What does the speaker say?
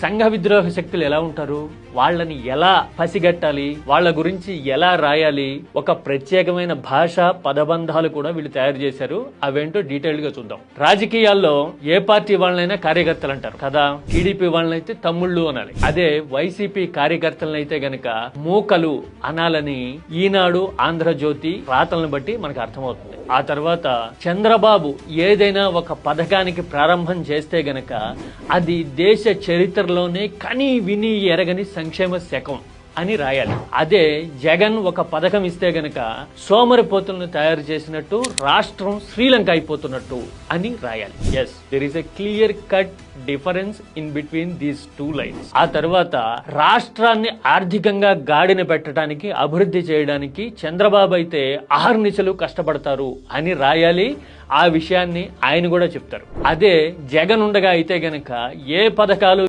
సంఘ విద్రోహ శక్తులు ఎలా ఉంటారు, వాళ్ళని ఎలా పసిగట్టాలి, వాళ్ళ గురించి ఎలా రాయాలి, ఒక ప్రత్యేకమైన భాష పదబంధాలు కూడా వీళ్ళు తయారు చేశారు. అవేంటో డీటెయిల్ గా చూద్దాం. రాజకీయాల్లో ఏ పార్టీ వాళ్ళనైనా కార్యకర్తలు అంటారు కదా, టీడీపీ వాళ్ళనైతే తమ్ముళ్ళు అనాలి. అదే వైసీపీ కార్యకర్తలనైతే గనక మూకలు అనాలని ఈనాడు, ఆంధ్రజ్యోతి రాతలను బట్టి మనకు అర్థమవుతుంది. ఆ తర్వాత చంద్రబాబు ఏదైనా ఒక పథకానికి ప్రారంభం చేస్తే గనక అది దేశ చరిత్రలోనే కని విని ఎరగని సంక్షేమ శకం అని రాయాలి. అదే జగన్ ఒక పథకం ఇస్తే గనక సోమరిపోతులను తయారు చేసినట్టు రాష్ట్రం శ్రీలంక అయిపోతున్నట్టు అని రాయాలి. Yes, there is a clear cut difference in between these two lines. ఆ తర్వాత రాష్ట్రాన్ని ఆర్థికంగా గాడిన పెట్టడానికి, అభివృద్ధి చేయడానికి చంద్రబాబు అయితే అహర్నిశలు కష్టపడతారు అని రాయాలి. ఆ విషయాన్ని ఆయన కూడా చెప్తారు. అదే జగన్ ఉండగా అయితే గనక ఏ పథకాలు